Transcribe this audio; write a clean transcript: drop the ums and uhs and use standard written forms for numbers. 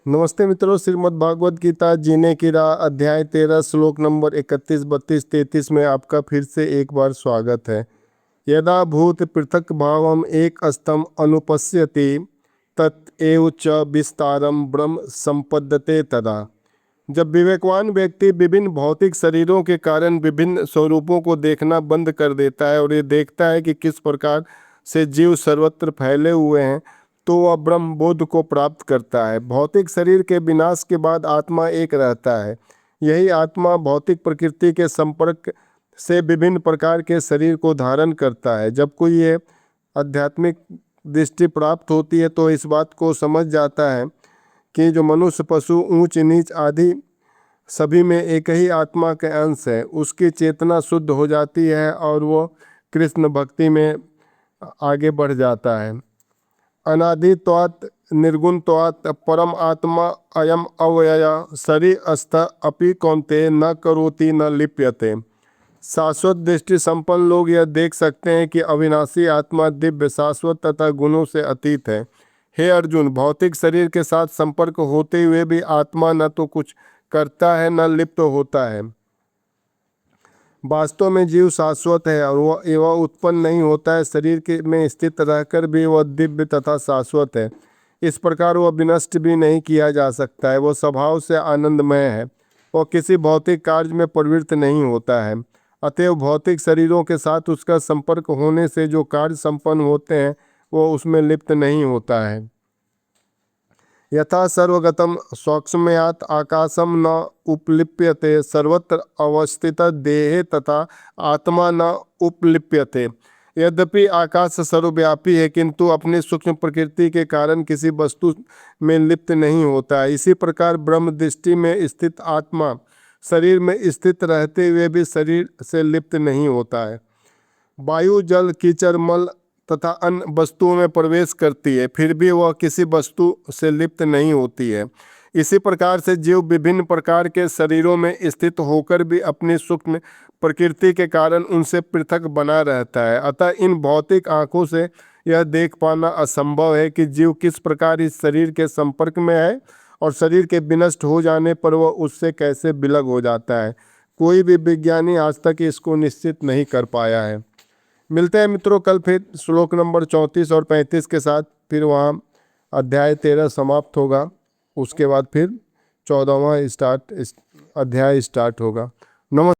नमस्ते मित्रों, श्रीमद् भागवत गीता जीने की राह अध्याय 13 श्लोक नंबर 31, 32, 33 में आपका फिर से एक बार स्वागत है। यदा भूत पृथक भावम एक अस्तम अनुपश्यति तत् एव च विस्तारम ब्रह्म संपद्यते तदा। जब विवेकवान व्यक्ति विभिन्न भौतिक शरीरों के कारण विभिन्न स्वरूपों को देखना बंद कर देता है और ये देखता है कि किस प्रकार से जीव सर्वत्र फैले हुए हैं, तो वह ब्रह्म बोध को प्राप्त करता है। भौतिक शरीर के विनाश के बाद आत्मा एक रहता है। यही आत्मा भौतिक प्रकृति के संपर्क से विभिन्न प्रकार के शरीर को धारण करता है। जब कोई ये आध्यात्मिक दृष्टि प्राप्त होती है तो इस बात को समझ जाता है कि जो मनुष्य, पशु, ऊंच नीच आदि सभी में एक ही आत्मा के अंश है। उसकी चेतना शुद्ध हो जाती है और वो कृष्ण भक्ति में आगे बढ़ जाता है। अनादित्वात् निर्गुणत्वात् परम आत्मा अयम अव्यय शरीर अस्थ अपि कौन्तेय न करोति न लिप्यते। शाश्वत दृष्टि संपन्न लोग यह देख सकते हैं कि अविनाशी आत्मा दिव्य, शाश्वत तथा गुणों से अतीत है। हे अर्जुन, भौतिक शरीर के साथ संपर्क होते हुए भी आत्मा न तो कुछ करता है न लिप्त होता है। वास्तव में जीव शाश्वत है और वह उत्पन्न नहीं होता है। शरीर के में स्थित रहकर भी वह दिव्य तथा शाश्वत है। इस प्रकार वह विनष्ट भी नहीं किया जा सकता है। वह स्वभाव से आनंदमय है। वह किसी भौतिक कार्य में प्रवृत्त नहीं होता है। अतएव भौतिक शरीरों के साथ उसका संपर्क होने से जो कार्य संपन्न होते हैं वो उसमें लिप्त नहीं होता है। यथा सर्वगतम स्वक्ष्मयात आकाशम न उपलिप्यते सर्वत्र अवस्थित देहे तथा आत्मा न उपलिप्यते। यद्यपि आकाश सर्वव्यापी है किंतु अपनी सूक्ष्म प्रकृति के कारण किसी वस्तु में लिप्त नहीं होता है। इसी प्रकार ब्रह्म दृष्टि में स्थित आत्मा शरीर में स्थित रहते हुए भी शरीर से लिप्त नहीं होता है। वायु, जल, कीचड़, मल तथा अन्य वस्तुओं में प्रवेश करती है, फिर भी वह किसी वस्तु से लिप्त नहीं होती है। इसी प्रकार से जीव विभिन्न प्रकार के शरीरों में स्थित होकर भी अपनी सूक्ष्म प्रकृति के कारण उनसे पृथक बना रहता है। अतः इन भौतिक आँखों से यह देख पाना असंभव है कि जीव किस प्रकार इस शरीर के संपर्क में है और शरीर के विनष्ट हो जाने पर वह उससे कैसे विलग हो जाता है। कोई भी विज्ञानी आज तक इसको निश्चित नहीं कर पाया है। मिलते हैं मित्रों कल फिर श्लोक नंबर 34 और 35 के साथ। फिर वहाँ अध्याय 13 समाप्त होगा। उसके बाद फिर 14वां अध्याय स्टार्ट होगा। नमस्कार।